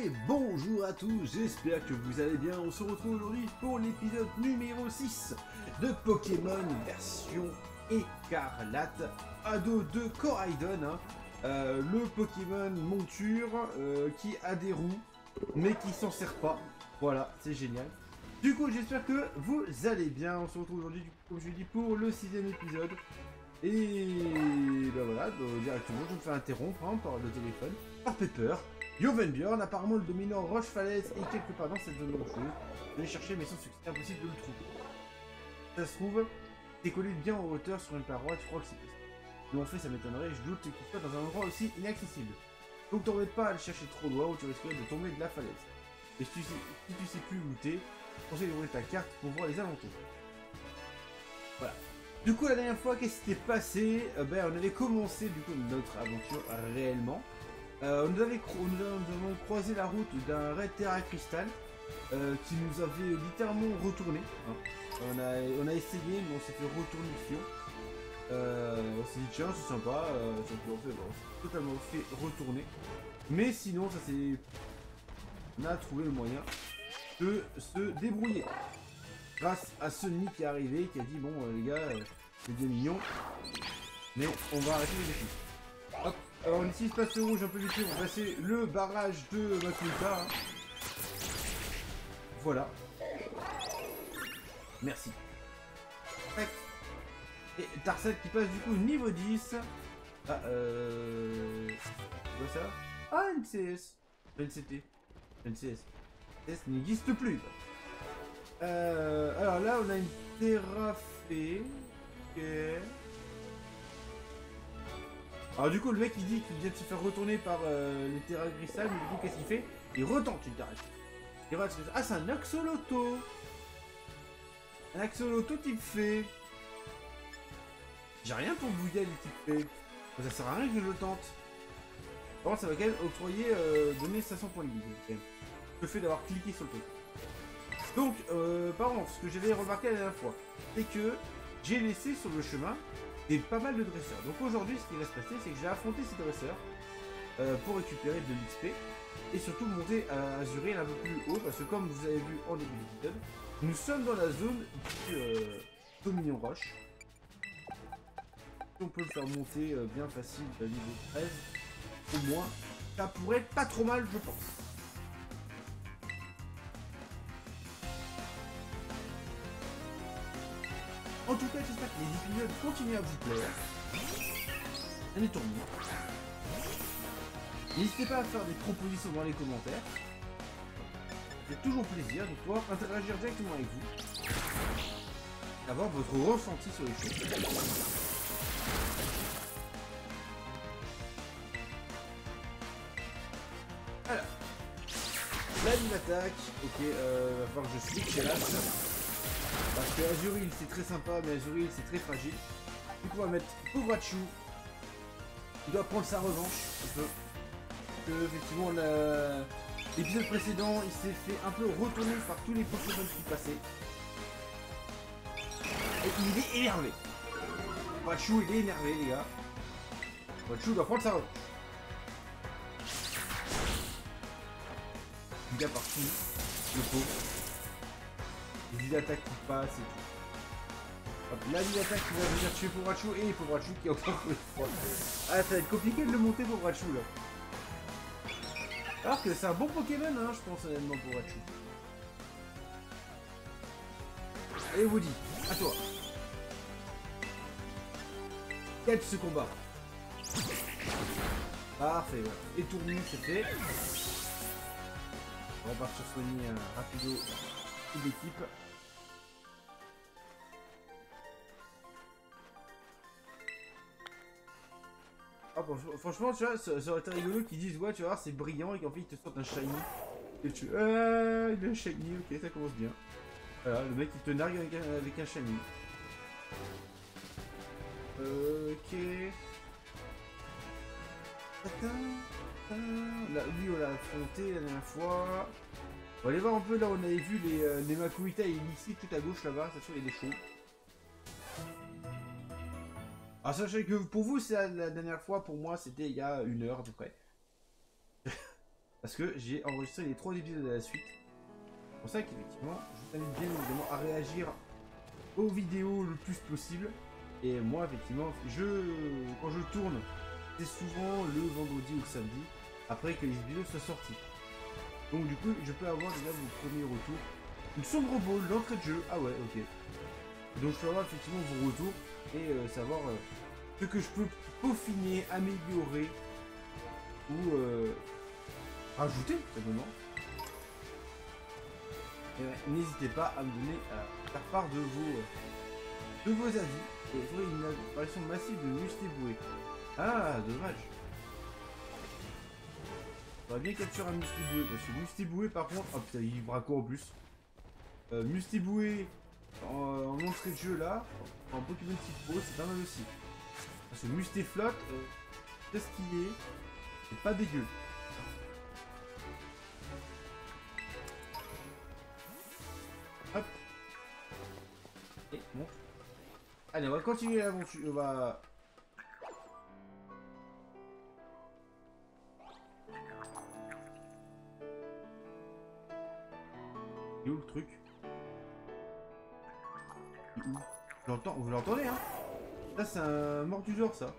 Et bonjour à tous, j'espère que vous allez bien. On se retrouve aujourd'hui pour l'épisode numéro 6 de Pokémon version écarlate, ado de Koraidon, hein. Le Pokémon monture qui a des roues mais qui s'en sert pas. Voilà, c'est génial. Du coup, j'espère que vous allez bien. On se retrouve aujourd'hui, comme je l'ai dit, pour le 6ème épisode. Et ben voilà, directement, je me fais interrompre par le téléphone, par Pepper. Jovenbjörn, apparemment le dominant roche-falaise est quelque part dans cette zone rocheuse. Je vais chercher, mais sans succès, impossible de le trouver. Ça se trouve, t'es collé bien en hauteur sur une paroi, tu crois que c'est possible. Mais en fait, ça m'étonnerait, je doute qu'il soit dans un endroit aussi inaccessible. Donc t'embête pas à le chercher trop loin, ou tu risquerais de tomber de la falaise. Et si tu sais plus où t'es, conseille d'ouvrir ta carte pour voir les alentours. Voilà. Du coup, la dernière fois, qu'est-ce qui s'était passé? On avait commencé du coup notre aventure réellement. Nous avons croisé la route d'un raid Terra Crystal qui nous avait littéralement retourné. Hein. On a essayé, mais on s'est fait retourner le fion. On s'est dit tiens, c'est sympa, on s'est totalement fait retourner. Mais sinon, on a trouvé le moyen de se débrouiller. Grâce à Sonic qui est arrivé, qui a dit bon les gars, c'est bien mignon, mais on va arrêter les défis. Hop, alors ici il se passe le rouge un peu vite, on va passer le barrage de Makuta. Hein. Voilà. Merci. Tac. Et Tarsal qui passe du coup niveau 10. Ah c'est quoi ça? Ah NCS. NCT. NCS. NCS n'existe plus. Alors là on a une Terrafée. Ok. Alors du coup le mec il dit qu'il vient de se faire retourner par les Terra Crystal, mais du coup qu'est-ce qu'il fait? Il retente une Terra Crystal. Ah c'est un Axoloto. Un Axoloto type fée. J'ai rien pour bouiller les types fées. Ça sert à rien que je le tente. Par contre ça va quand même octroyer, donner 500 points de vie. Le fait d'avoir cliqué sur le truc. Donc, par contre, ce que j'avais remarqué la dernière fois, c'est que j'ai laissé sur le chemin pas mal de dresseurs. Donc aujourd'hui, ce qui va se passer, c'est que je vais affronter ces dresseurs pour récupérer de l'XP et surtout monter à Azuriel un peu plus haut, parce que comme vous avez vu en début d'épisode, nous sommes dans la zone du Dominion Roche. On peut le faire monter bien facile à niveau 13, au moins, ça pourrait être pas trop mal, je pense. En tout cas, j'espère que les épisodes continuent à vous plaire. Un étournement. N'hésitez pas à faire des propositions dans les commentaires. C'est toujours plaisir de pouvoir interagir directement avec vous. Avoir votre ressenti sur les choses. Alors. La ligne attaque. Ok, va falloir que je switch hélas. Parce que Azuriel c'est très sympa, mais Azuriel c'est très fragile. Du coup on va mettre Povrachou. Il doit prendre sa revanche un peu. Parce que effectivement l'épisode précédent il s'est fait un peu retourner par tous les Pokémon qui passaient. Et il est énervé. Povrachou il est énervé les gars. Povrachou doit prendre sa revanche. Du gars partout. Le pauvre. Les attaques qui passent et tout. Hop, la ligne attaque qui va venir tuer Povrachou et Povrachou qui est encore plus fort. Ah, ça va être compliqué de le monter Povrachou là. Alors que c'est un bon Pokémon, hein, je pense honnêtement Povrachou. Allez Woody, à toi. Catch ce combat. Parfait, voilà. Étourni, c'est fait. On va partir soigner un rapido d'équipe. Ah, bon, franchement, tu vois, ça aurait été rigolo qu'ils disent ouais, tu vois, c'est brillant et qu'en fait ils te sortent un shiny. Et tu il a un shiny, ok, ça commence bien. Voilà, le mec il te nargue avec un shiny. Ok. Là, lui on l'a affronté la dernière fois. On va aller voir un peu là où on avait vu les Makuhita et ici tout à gauche là-bas, ça sûr il y a des chauds. Alors sachez que pour vous c'est la dernière fois, pour moi c'était il y a 1 heure à peu près. Parce que j'ai enregistré les 3 épisodes à la suite. C'est pour ça qu'effectivement, je vous invite bien évidemment à réagir aux vidéos le plus possible. Et moi, effectivement, quand je tourne, c'est souvent le vendredi ou le samedi, après que les vidéos soient sorties. Donc du coup, je peux avoir déjà vos premiers retours. Une sombre ball, l'entrée de jeu. Ah ouais, ok. Donc je peux avoir effectivement vos retours et savoir ce que je peux peaufiner, améliorer ou rajouter, simplement. Et ouais, n'hésitez pas à me donner, à faire part de vos avis. Et il faudrait une apparition massive de Mustiboué. Ah, dommage. J'aurais bien capturer un Mustiboué, parce que Mustiboué par contre... Oh putain, il braco en plus. Mustiboué en entrée de jeu là, en Pokémon type pro, c'est pas mal aussi. Parce que Mustiflot, c'est ce qu'il est, c'est pas dégueu. Hop. Et bon. Allez, on va continuer l'aventure, on va... Il est où le truc? Vous l'entendez, hein? Ça, c'est un Mordudor, ça.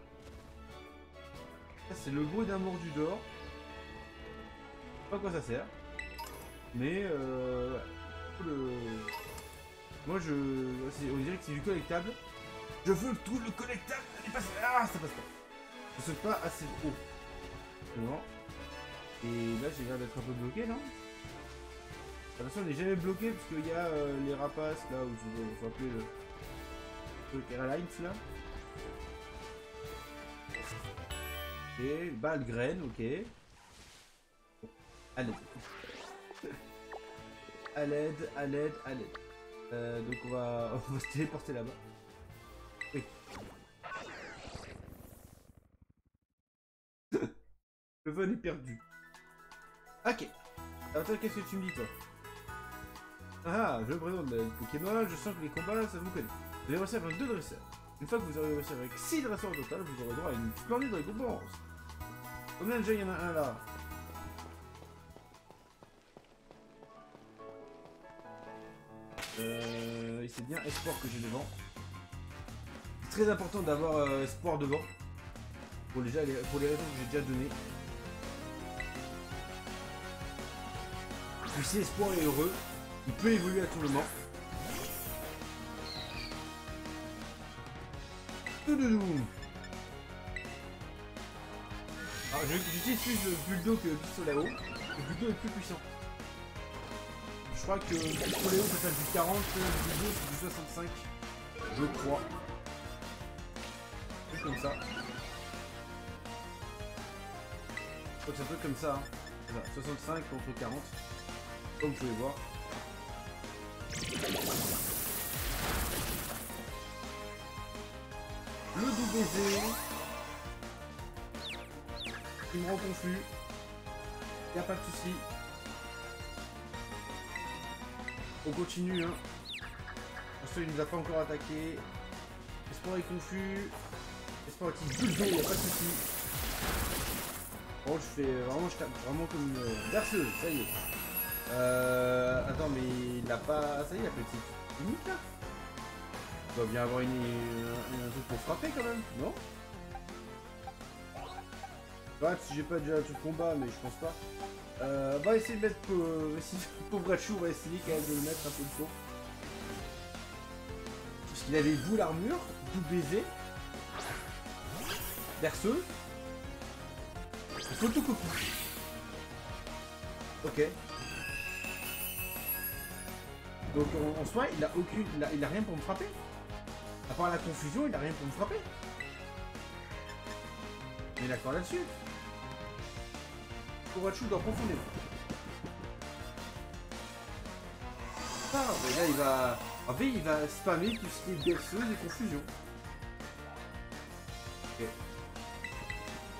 Ça, c'est le bruit d'un Mordudor. Je sais pas à quoi ça sert. Mais, moi, on dirait que c'est du collectable. Je veux tout le collectable. Allez, passe. Ah, ça passe pas. Je saute pas assez haut. Non. Et là, j'ai l'air d'être un peu bloqué, non? Attention, on n'est jamais bloqué parce qu'il y a les rapaces là où il faut appeler le Carolines là. Et balle graine, ok. Bon, à l'aide. À l'aide, à l'aide, à l'aide. Donc on va se téléporter là-bas. Oui. Le vol est perdu. Ok. Alors toi, qu'est-ce que tu me dis toi? Ah, je présente le Pokémon, je sens que les combats, ça vous connaît. Vous allez réussir avec 2 dresseurs. Une fois que vous aurez réussi avec 6 dresseurs au total, vous aurez droit à une splendide récompense. Combien déjà il y en a un là? Et c'est bien espoir que j'ai devant. C'est très important d'avoir espoir devant. Pour les raisons que j'ai déjà données. Puis si espoir est heureux, il peut évoluer à tout moment. Alors j'utilise plus le Buldo que le Pistolet-O. Le Buldo est plus puissant. Je crois que le Pistolet-O ça fait du 40, le Buldo c'est du 65. Je crois. C'est comme ça. Je crois que c'est un peu comme ça. Hein. Voilà, 65 contre 40. Comme vous pouvez voir. Le doux baiser. Il me rend confus. Y a pas de souci. On continue, hein. Pour ceux qui nous a pas encore attaqué. Espoir est confus. Espoir utilise Buldo, y a pas de souci. Bon, je fais vraiment, je tape vraiment comme une berceuse, ça y est. Attends, mais il a pas. Ça y est, la petite limite là. Il doit bien avoir un truc pour frapper quand même, non? Bah, si j'ai pas déjà un truc de combat, mais je pense pas. On va essayer de mettre. Pauvre Rachou, on va essayer quand même de le mettre un peu de faux. Parce qu'il avait vous l'armure, tout baiser. Berceuse. Photocopie. Ok. Donc en soi, il a rien pour me frapper. À part la confusion, il a rien pour me frapper. On est d'accord là-dessus. Korachu doit profondément. Ah, mais là il va. En fait, il va spammer tout ce qui est berceuse et confusion. Ok.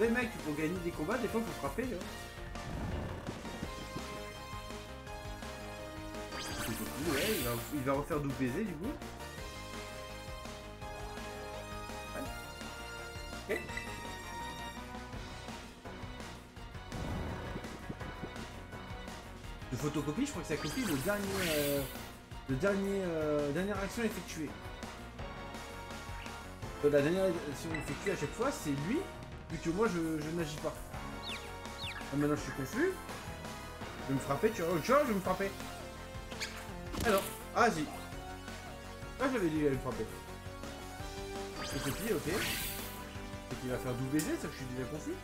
Les mecs, pour gagner des combats, des fois, faut frapper. Là. Ouais, il va refaire double baiser du coup. Ouais. Ok. photocopie, je crois que ça copie dernière action effectuée. La dernière action effectuée à chaque fois, c'est lui, vu que moi je n'agis pas. Ah, maintenant je suis confus. Je vais me frapper, tu vois, je vais me frapper. Alors, ah vas-y. Ah j'avais dit qu'il allait me frapper. Photocopie, ok. Et qu'il va faire double baiser, ça que je suis déjà confus.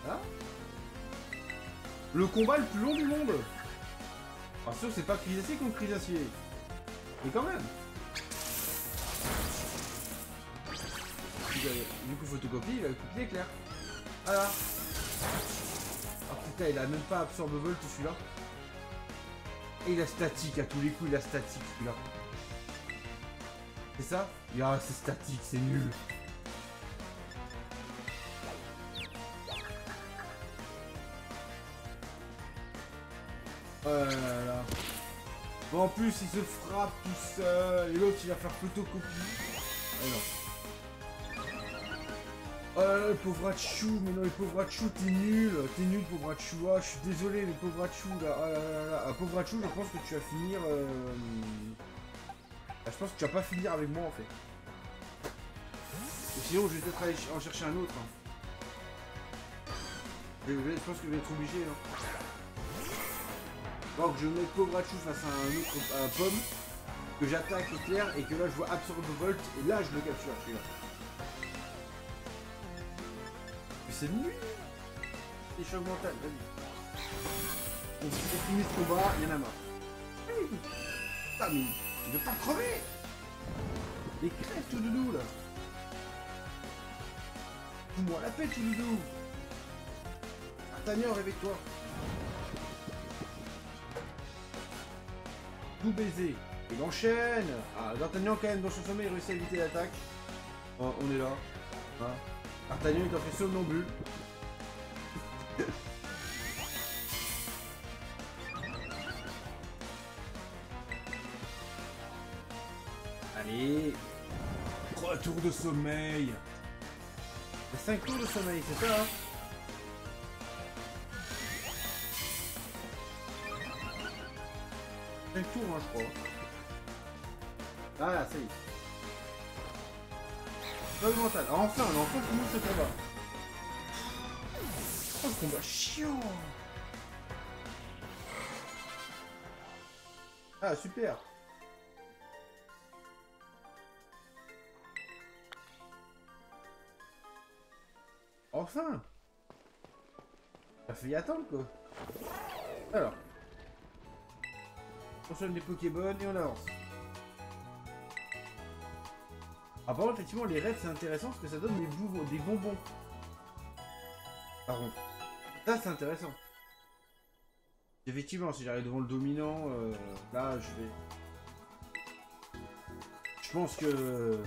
Là. Le combat le plus long du monde. Bien sûr, c'est pas Crisacier contre Crisacier. Mais quand même. Du coup, photocopie, il a copié éclair. Voilà. Oh putain, il a même pas absorbe volt celui-là. Et il a statique, à tous les coups, il a statique celui-là. C'est ça? Ah, c'est statique, c'est nul. Oh là là. Bon, en plus, il se frappe tout seul. Et l'autre, il va faire photocopie. Oh non. Oh là là, le pauvre Hachu, mais non, le pauvre Hachu, t'es nul, pauvre Hachu. Ah, je suis désolé, le pauvre Hachu, là. Oh là là là. Ah, pauvre Hachu, je pense que tu vas finir. Ah, je pense que tu vas pas finir avec moi en fait. Et sinon, je vais peut-être aller en chercher un autre. Hein. Je pense que je vais être obligé. Hein. Donc, je mets le pauvre Hachu face à un autre pomme, que j'attaque éclair et que là, je vois absorbe volt et là, je le capture celui-là. C'est nul. C'est choc mental, vas-y. On finit ce combat, il y en a marre. Putain, mais il veut pas crever. Il crève tout doudou là. Fous-moi la paix tout doudou. D'Artagnan, réveille-toi. Tout baiser. Il enchaîne. Ah, D'Artagnan quand même dans son sommeil il réussit à éviter l'attaque. Oh, on est là. Hein. D'Artagnan il t'en fait somnambule. Allez. 3 tours de sommeil. 5 tours de sommeil, c'est ça hein. 5 tours hein, je crois. Ah là, ça y est. Choc mental. Ah, enfin, on a enfin fini ce combat. Oh, le combat chiant. Ah, super. Enfin. Ça fait y attendre, quoi. Alors. On consomme des Pokémon et on avance. Ah par contre, effectivement, les raids c'est intéressant parce que ça donne des bonbons. Par contre, ça c'est intéressant. Effectivement, si j'arrive devant le dominant, là je vais... Je pense que...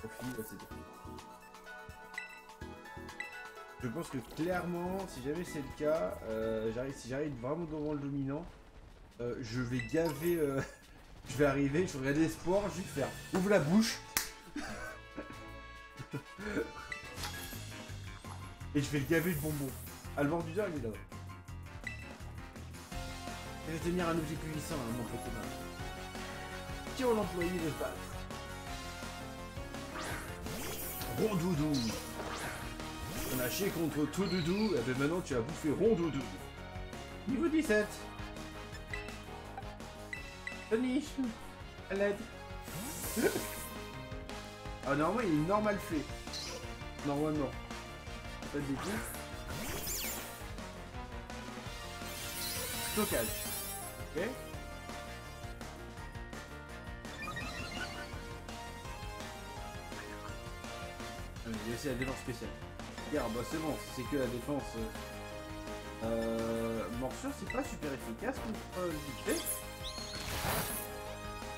Au final, c'est tout. Je pense que clairement, si jamais c'est le cas, si j'arrive vraiment devant le dominant, je vais gaver... je vais arriver, je vais regarder les sports, je vais faire... Ouvre la bouche. Et je vais le gaver de bonbons. Alvor du Diable, il est là. Je vais devenir un objet puissant, hein, mon Pokémon. Tire l'employé de se battre. Rondoudou. On a chié contre Toudoudou, et bien maintenant tu as bouffé Rondoudou. Niveau 17. Tony, à l'aide. Ah normalement il est normal fait. Normalement. Pas de bêtises. Stockage. Ok. Il y a aussi la défense spéciale. Regarde, bah c'est bon, c'est que la défense. Morsure c'est pas super efficace contre le vite.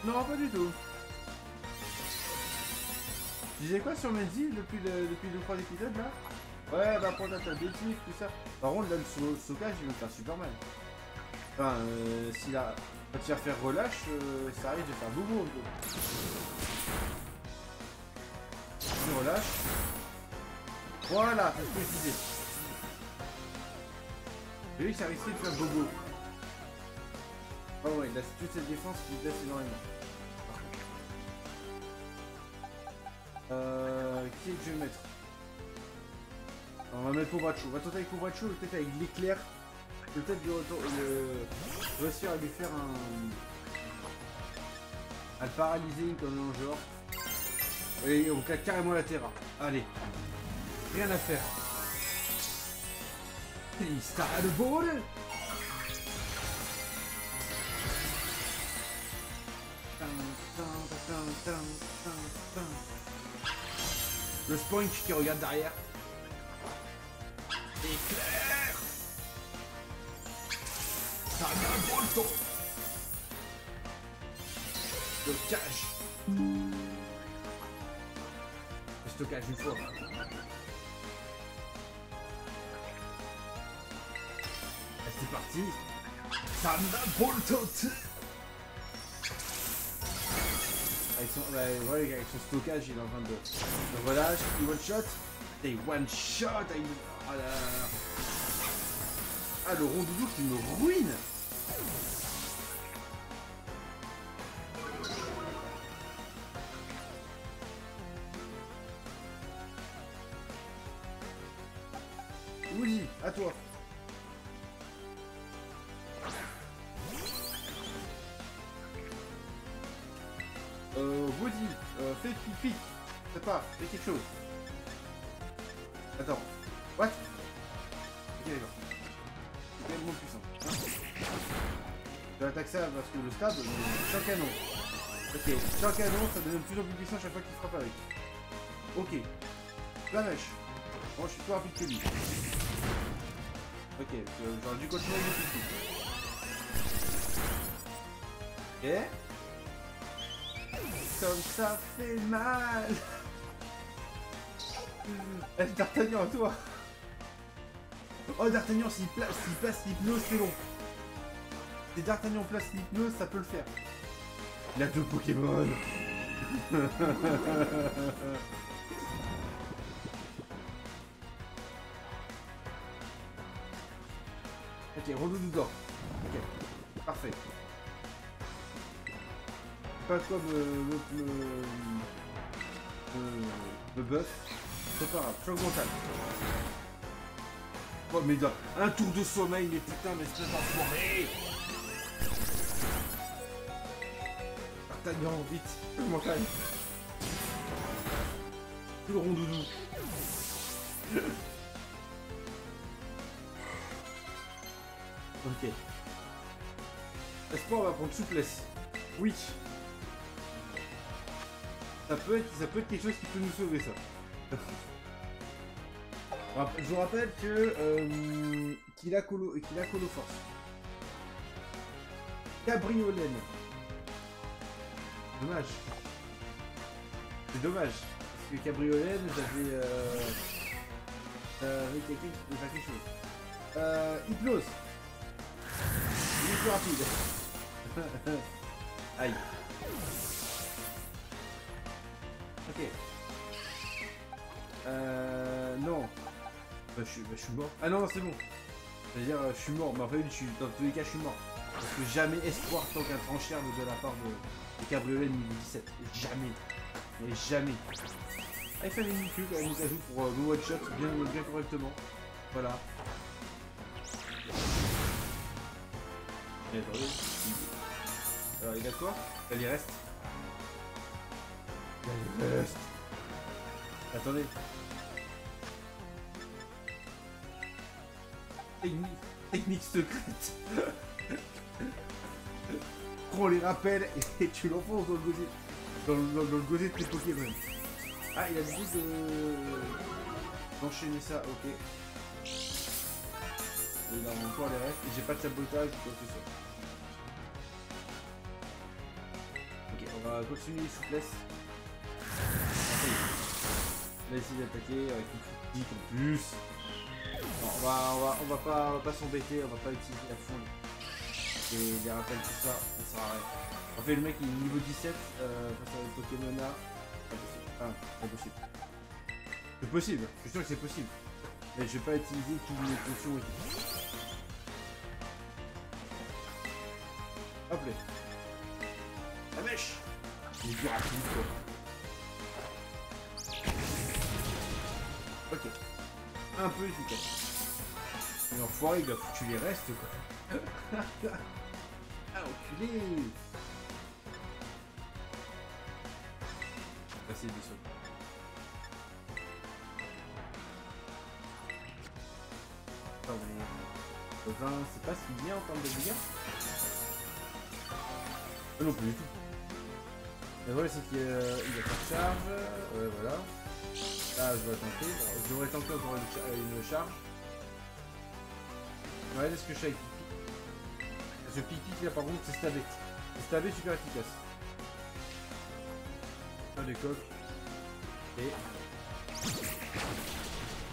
Non, pas du tout. Tu disais quoi sur Medzi depuis le 3 épisodes là? Ouais, bah pour ta bêtise, tout ça. Par contre, là, le stockage, il va me faire super mal. Enfin, si là, quand tu vas faire relâche, ça arrive de faire boubou un peu. Je relâche. Voilà, c'est ce que je disais. J'ai vu que ça risquait de faire bobo. Oh ouais, là, toute cette défense qui blesse énormément. Qui est que je vais mettre? On va mettre Pobracho. On va tenter avec Pobracho, peut-être avec l'éclair. Peut-être réussir à lui faire un... à le paralyser comme un genre. Et on claque carrément la terra. Allez. Rien à faire. Il start le ball. Le Spoink qui regarde derrière. Éclair. Ça vient le temps. Stockage. Le stockage une fois. C'est parti. Ça vient le temps. Avec son stockage, il est en train de relâche, il one shot, et one shot avec... Ah, là, là. Ah, le rondoudou qui me ruine. Woody, à toi. Woody, fais pipi. Je sais pas, fais quelque chose. Attends. What? Ok, d'accord. C'est tellement puissant. Hein, je attaque ça parce que le stab, c'est un canon. Ok, c'est un canon, ça devient de plus en plus puissant chaque fois qu'il frappe avec. Ok. La mèche. Bon, je suis plus rapide que lui. Ok, j'aurais dû continuer avec le pipi. Ok. Comme ça fait mal. D'Artagnan à toi. Oh D'Artagnan s'il place l'hypnose c'est long. Si D'Artagnan place l'hypnose ça peut le faire. Il a 2 Pokémon. Ok, Rondoudou dort. Ok, parfait. Pas comme le buff. C'est pas grave, choc mental. Oh mais un tour de sommeil, mais putain, mais c'est pas foiré. D'Artagnan, vite, choc mental. Tout le rondoudou. Ok. Espoir va prendre souplesse. Oui. Ça peut être quelque chose qui peut nous sauver ça. Je vous rappelle que qu'il a colo force. Cabriolène. Dommage. C'est dommage. Parce que Cabriolène, j'avais avec quelqu'un qui pouvait faire quelque chose. Hypnose. Il est plus rapide. Aïe. Ok. Non. Bah, je suis mort. Ah non, c'est bon. C'est-à-dire, je suis mort. Mais en fait, dans tous les cas, je suis mort. Parce que jamais espoir tant qu'un tranchère de la part de Cabriolet niveau 17. Jamais. Mais jamais. Ah, il fallait une queue quand même, nous ajoute pour le one shot bien correctement. Voilà. Et attendez. Alors, il a quoi? Elle y reste. Elle y reste. Attendez. Technique secrète. Prends les rappels et tu l'enfonces dans le gosier. Dans le gosier de tes Pokémon. Ah, il a dit d'enchaîner ça, ok. Et il a encore les restes. Et j'ai pas de sabotage ou quoi que ce soit. Ok, on va continuer souplesse. On va essayer d'attaquer avec une critique en plus. Non, on va pas s'embêter, on va pas utiliser la fond les rappels, tout ça, ça sert à rien. En fait, le mec il est niveau 17 face à le Pokémon là. Ah, c'est possible. C'est possible, je suis sûr que c'est possible. Mais je vais pas utiliser toutes mes potions et tout. Hop là. La mèche. Il est plus rapide quoi. Ok. Un peu efficace. Mais l'enfoiré il a foutu les restes quoi. Ah enculé. Passer des sauts. Le 20, c'est pas ce qu'il vient en termes de dégâts. Non plus du tout. Le vrai c'est qu'il a pas de charge. Ouais voilà. Là je dois tenter. Alors, je devrais tenter encore une charge. Regardez ce que je fais avec Pipi. Ce Pipi là par contre c'est stabé. C'est stabé super efficace. Un des coques. Et.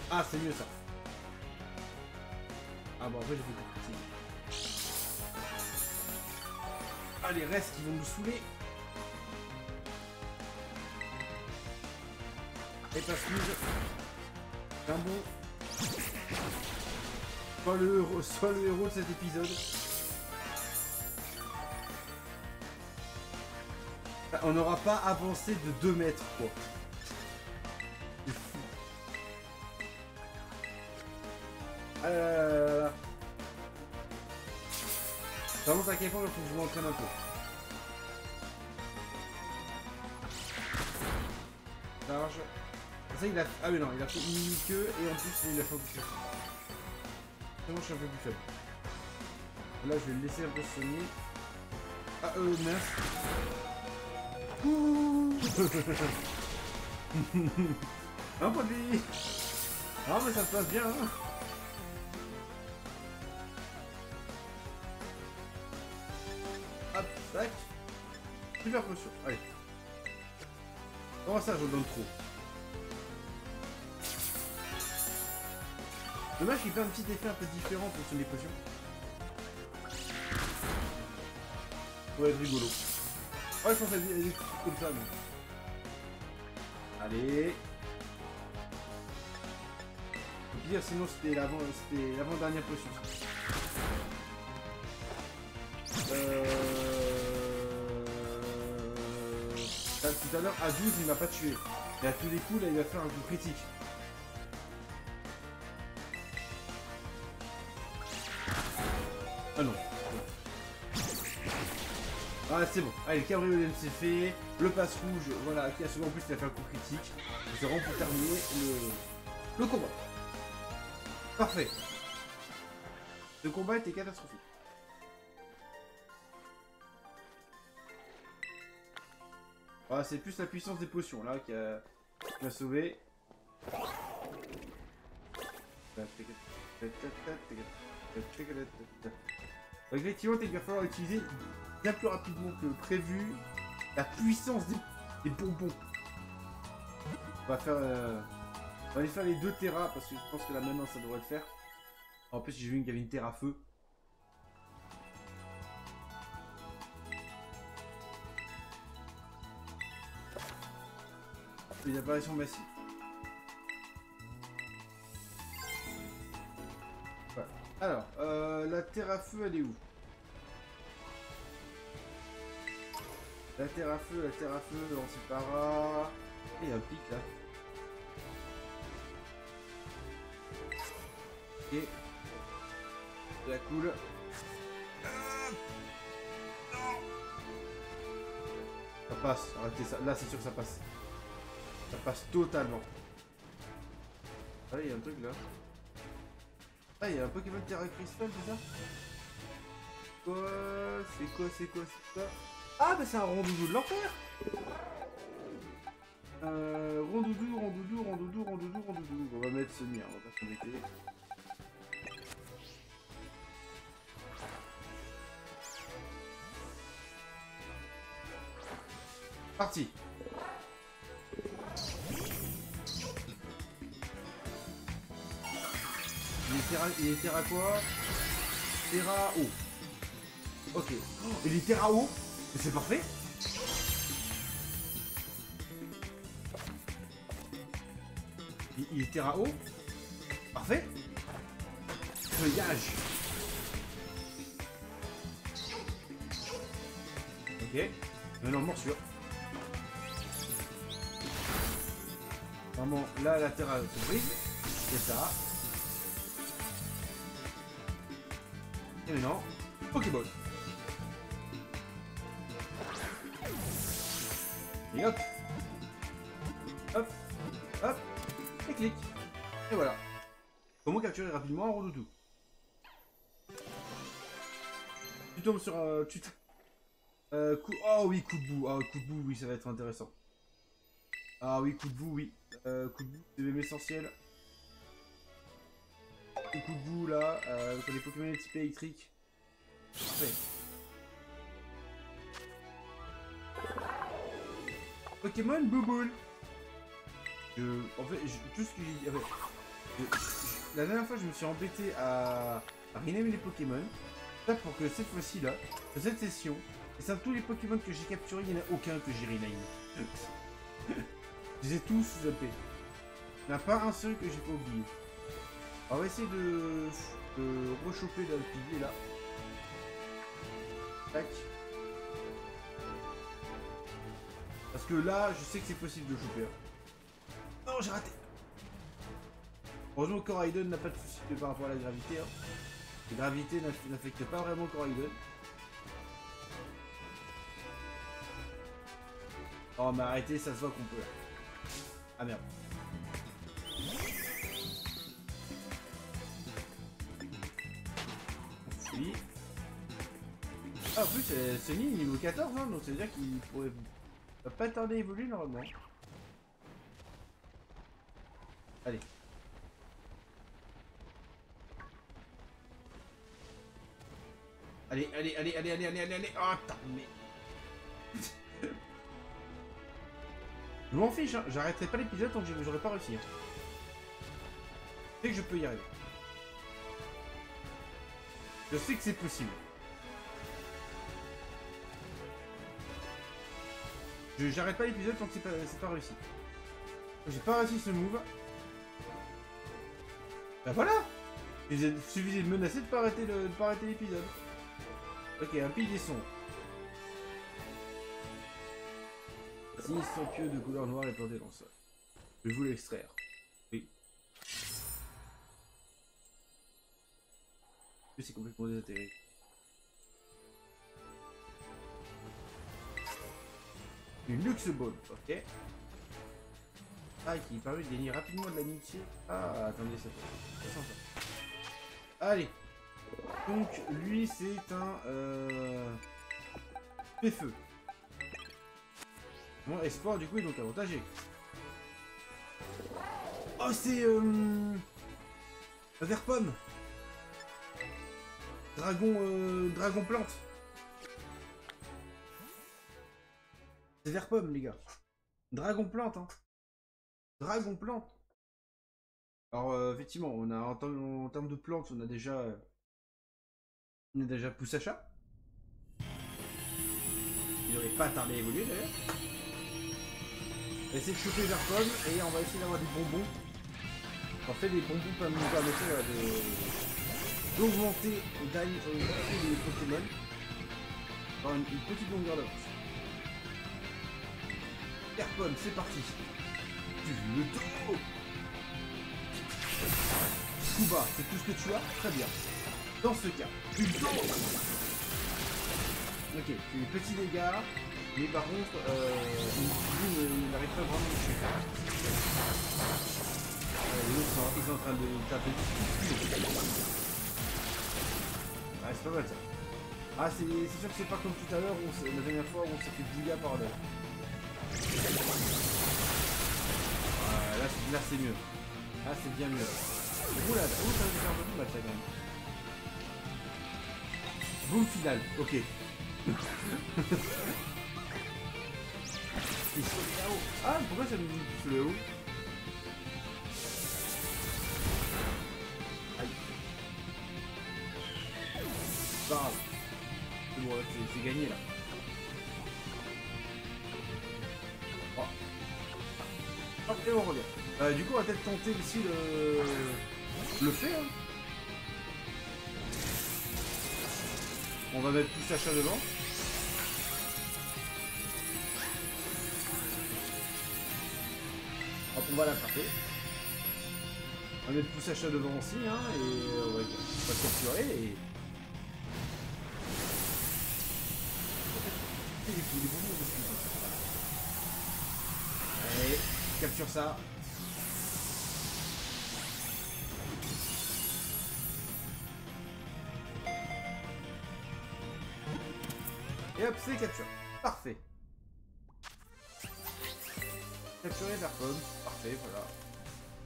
Ah c'est mieux ça. Ah bon après j'ai fait beaucoup de Ah les restes qui vont nous saouler. Et pas smooth. C'est un bon. Soit le héros de cet épisode. On n'aura pas avancé de 2 mètres quoi. C'est fou. Ah là là là là. Ça monte à quel point il faut que je m'entraîne un peu. Large. Ça il a. Ah mais non, il a fait une mini-queue et en plus il a fait un peu plus. Moi je suis un peu plus faible. Là je vais le laisser un peu se soigner. Ah mince. Ouh. Un point de vie. Ah mais ça se passe bien hein. Hop, tac. Super potion, allez. Comment ça je donne trop. Dommage qu'il fait un petit effet un peu différent pour sur les potions. Ouais, être rigolo. Ouais, je pense qu'elle est comme ça, mais... Allez. Le pire, sinon c'était l'avant-dernière potion. Tout à l'heure, à 12, il m'a pas tué. Et à tous les coups, là, il va faire un coup critique. Ah non. Ah c'est bon. Allez, le cabriolet c'est fait. Le passe rouge, voilà, qui a souvent en plus il a fait un coup critique. C'est vraiment pour terminer le combat. Parfait. Le combat était catastrophique. Ah, c'est plus la puissance des potions là qui m'a sauvé. Donc effectivement, il va falloir utiliser bien plus rapidement que prévu la puissance des bonbons. On va aller faire les 2 terras parce que je pense que là maintenant ça devrait le faire. En plus j'ai vu qu'il y avait une terre à feu. Les apparitions massives. Voilà. Alors, la terre à feu, elle est où? La terre à feu, l'antipara. Il y a un pic là. Ok. La cool. Non. Ça passe, arrêtez ça. Là, c'est sûr que ça passe. Ça passe totalement. Ah, il y a un truc là. Ah, il y a un Pokémon Terra Crystal, c'est ça? C'est quoi? Ah, bah c'est un rondoudou de l'enfer! Rondoudou. On va mettre ce mien, on va pas s'embêter. Parti! Il est terra quoi? Terra eau. Ok. Oh, il est terra eau? Mais c'est parfait! Il est terra eau? Parfait! Feuillage! Ok. Maintenant, morsure. Vraiment, là, la terre se brise. C'est ça. Et maintenant, Pokéball. Et hop. Hop. Hop. Et clic. Et voilà. Comment capturer rapidement un Rondoudou? Tu tombes sur un... Oh oui, coup de boue. Ah, coup de boue, oui, ça va être intéressant. Ah oui, coup de boue, oui. Coup de boue, c'est même essentiel. Coup de boue, là. Pour les Pokémon de type électrique. Parfait. Pokémon Bouboule. En fait, tout ce que j'ai dit... la dernière fois, je me suis embêté à rename les Pokémon. Ça pour que cette fois-ci, là, de cette session, et ça, tous les Pokémon que j'ai capturés, il n'y en a aucun que j'ai rename. Je les ai tous zappés. Il n'y en a pas un seul que j'ai pas oublié. Alors, on va essayer de rechoper dans le pilier, là. Tac. Parce que là, je sais que c'est possible de choper. Non, j'ai raté. Heureusement que Coraidon n'a pas de soucis par rapport à la gravité. Hein. La gravité n'affecte pas vraiment Coraidon. Oh, mais arrêtez, ça se voit qu'on peut. Ah merde. On fuit. Ah, en plus, c'est niveau 14, hein, donc ça veut dire qu'il pourrait pas tarder à évoluer normalement. Allez. Allez. Oh, putain, mais... Je m'en fiche, hein. J'arrêterai pas l'épisode tant que j'aurais pas réussi. Je sais que je peux y arriver. Je sais que c'est possible. J'arrête pas l'épisode tant que c'est pas réussi. J'ai pas réussi ce move. Bah voilà. Il suffisait de menacer de pas arrêter l'épisode. Ok, un pilier son. Si son pieu de couleur noire est planté dans le sol. Je vais vous l'extraire. Oui. C'est complètement désaltéré. Une Luxe Ball, ok. Ah, qui permet de gagner rapidement de l'amitié. Ah, attendez, c'est sympa. Allez. Donc, lui, c'est un... Feu. Bon, espoir, du coup, est donc avantagé. Oh, c'est... Vert pomme. Dragon plante. C'est vert pomme, les gars. Dragon plante, hein. Dragon plante. Alors, effectivement, on a en termes de plantes, on a déjà pousse à chat. Il n'aurait pas tardé à évoluer d'ailleurs. On va essayer de choper vert pomme et on va essayer d'avoir des bonbons. En fait, des bonbons peuvent nous permettre d'augmenter les Pokémon dans une petite longueur d'avance. Vert pomme, c'est parti. Le dos. Coup bas, c'est tout ce que tu as. Très bien. Dans ce cas, du dos. Ok, tu fais des petits dégâts, mais par contre, il n'arrive pas vraiment à tuer. Les autres ils sont en train de taper. Ah, c'est pas mal ça. Ah, c'est sûr que c'est pas comme tout à l'heure, la dernière fois où on s'est fait bouillir par là. Là c'est mieux. Là c'est bien mieux. Oula, ça va faire un peu de mal ça quand même. Boom final, ok. Il saute là-haut. Ah, pourquoi ça me dit sur le haut? Aïe. Pas grave. C'est bon, c'est gagné là. Oh. Hop, et on revient. Du coup, on va peut-être tenter aussi le fait. Hein. On va mettre tout Sacha devant. On va l'attraper. On va mettre tout Sacha devant aussi, hein, et on va capturer et... Allez, capture ça. Et hop, c'est capture. Parfait. Capturer vers pomme. Parfait, voilà.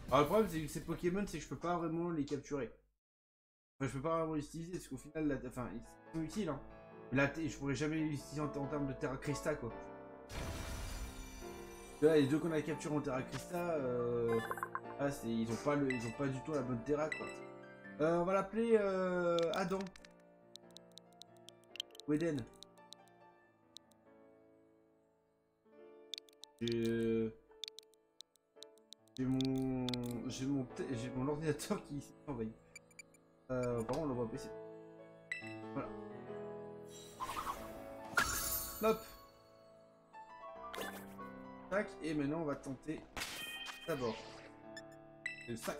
Alors le problème c'est que ces Pokémon, c'est que je peux pas vraiment les capturer. Enfin, je peux pas vraiment les utiliser parce qu'au final, enfin, ils sont utiles, hein. Mais là, je pourrais jamais les utiliser en termes de Terra Crista, quoi. Là, les deux qu'on a capturés en Terra Crista, ah, ils ont pas du tout la bonne Terra, quoi. On va l'appeler Adam. Ou Eden. J'ai mon ordinateur qui s'est envahi. Par contre, on l'envoie PC. Voilà. Hop. Tac. Et maintenant, on va tenter d'abord le sac.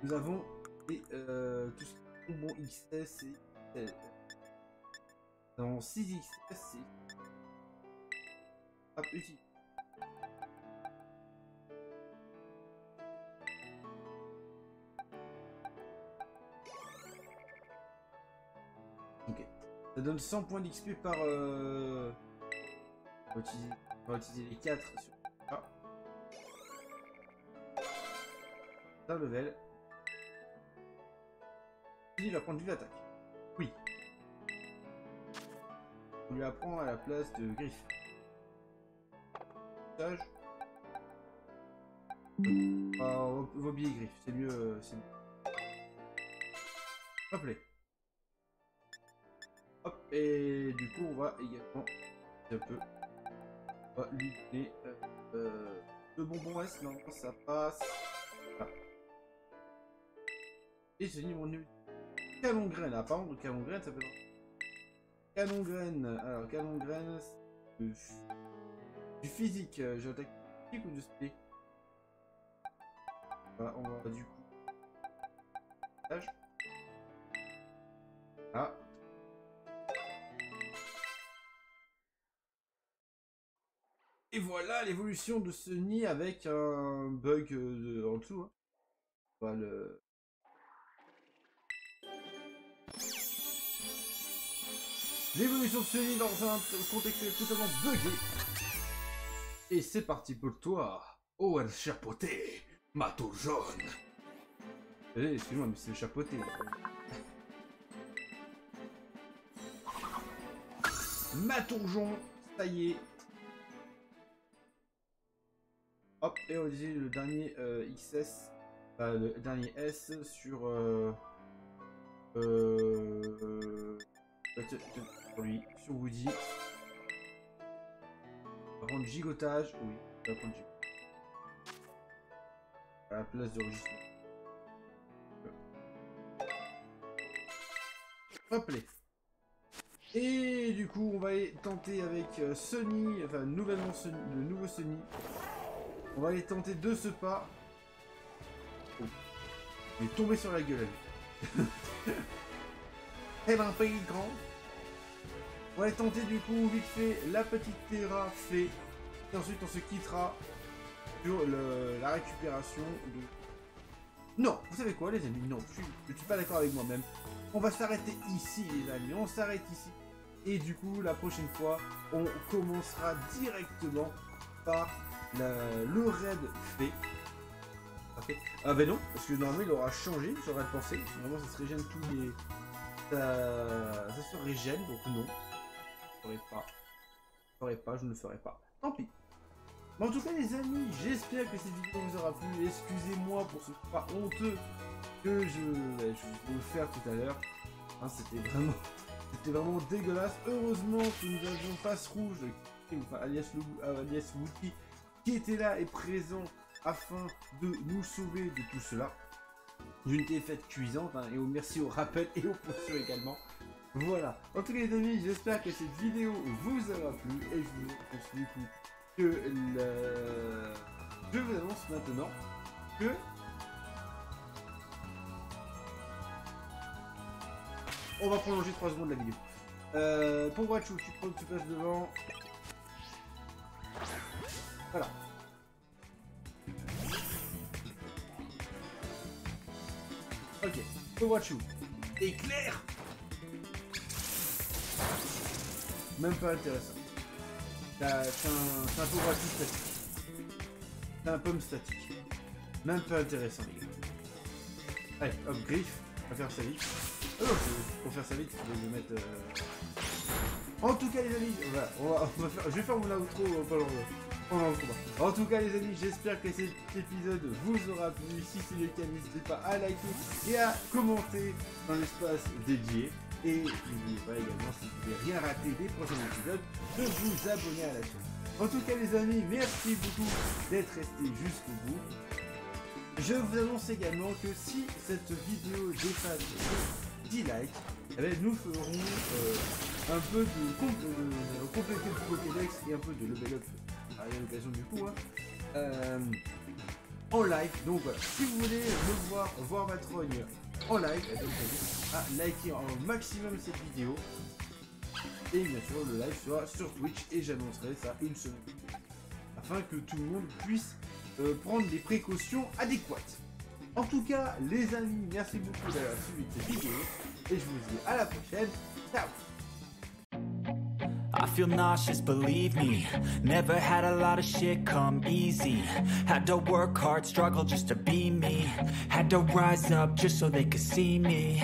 Nous avons tout ce qui est bonbon XS et XL. Dans 6 XS, c'est... Hop, utile. Ok. Ça donne 100 points d'XP par... On va utiliser les 4 sur... Ah. Un level. Il va prendre du d'attaque. Oui. On lui apprend à la place de griffe. Sage. Vos billets griffes, c'est mieux. Hop là. Hop, et du coup, on va également un peu. On va lui donner deux bonbons S. Non, ça passe. Voilà. Et ce niveau nu. Canon graine. Ah, par contre, canon graine, ça peut. Canon graine. Alors, canon graine, c'est du physique. J'ai attaqué physique ou de spé? Voilà, on va du coup. Ah. Et voilà l'évolution de ce nid avec un bug en dessous. Hein. On va le... L'évolution de ce nid dans un contexte totalement buggé. Et c'est parti pour toi. Oh, un chapeauté, ma tour jaune. Excuse-moi, mais c'est le chapeauté. Matourgeon, ça y est. Hop, et on dit le dernier XS, le dernier S sur pour lui, sur Woody. On va prendre gigotage, oui, on va prendre gigotage. À la place de registre. Hop là. Et du coup, on va aller tenter avec Sunny, enfin nouvellement Sunny, le nouveau Sunny. On va aller tenter de ce pas. Oh. Il est tombé sur la gueule. Eh ben, pays grand. On va aller tenter du coup vite fait la petite Terra fait. Et ensuite, on se quittera sur la récupération de... Non, vous savez quoi les amis? Non, je suis pas d'accord avec moi-même. On va s'arrêter ici les amis, on s'arrête ici. Et du coup, la prochaine fois, on commencera directement par le raid fait. Okay. Ah ben non, parce que normalement il aura changé, j'aurais pensé. Normalement ça se régène tous les... Ça se régène, donc non. Je ne ferai pas, je ne le ferai pas. Tant pis. Mais en tout cas les amis, j'espère que cette vidéo vous aura plu. Excusez-moi pour ce pas honteux que je vais vous faire tout à l'heure. Hein, c'était vraiment dégueulasse. Heureusement que nous avions Passe Rouge, enfin, alias Wookie, qui était là et présent afin de nous sauver de tout cela. D'une défaite cuisante, hein, et merci au rappel et aux potions également. Voilà. En tout cas les amis, j'espère que cette vidéo vous aura plu et je vous pense du coup que je vous annonce maintenant que on va prolonger 3 secondes la vidéo. Pour Wachu, tu passes devant. Voilà. Ok, pour Wachu. Éclair. Même pas intéressant. C'est un pauvre Wachu statique. C'est un pomme statique. Même pas intéressant, les gars. Allez, hop, griffe. On va faire ça vite. Oh, pour faire ça vite, il faut le mettre. En tout cas, les amis, voilà, je vais faire mon outro pendant le combat. En tout cas, les amis, j'espère que cet épisode vous aura plu. Si c'est le cas, n'hésitez pas à liker et à commenter dans l'espace dédié. Et n'oubliez pas également, si vous ne voulez rien rater des prochains épisodes, de vous abonner à la chaîne. En tout cas, les amis, merci beaucoup d'être restés jusqu'au bout. Je vous annonce également que si cette vidéo dépasse 10 likes, eh bien, nous ferons un peu de compléter le Pokédex et un peu de level up à l'occasion du coup en live. Donc voilà, si vous voulez me voir ma trogne en live, à liker au maximum cette vidéo. Et bien sûr le live sera sur Twitch et j'annoncerai ça une semaine afin que tout le monde puisse prendre des précautions adéquates. En tout cas, les amis, merci beaucoup d'avoir suivi cette vidéo et je vous dis à la prochaine. Ciao. I feel nauseous, believe me. Never had a lot of shit come easy. Had to work hard, struggle just to be me. Had to rise up just so they could see me.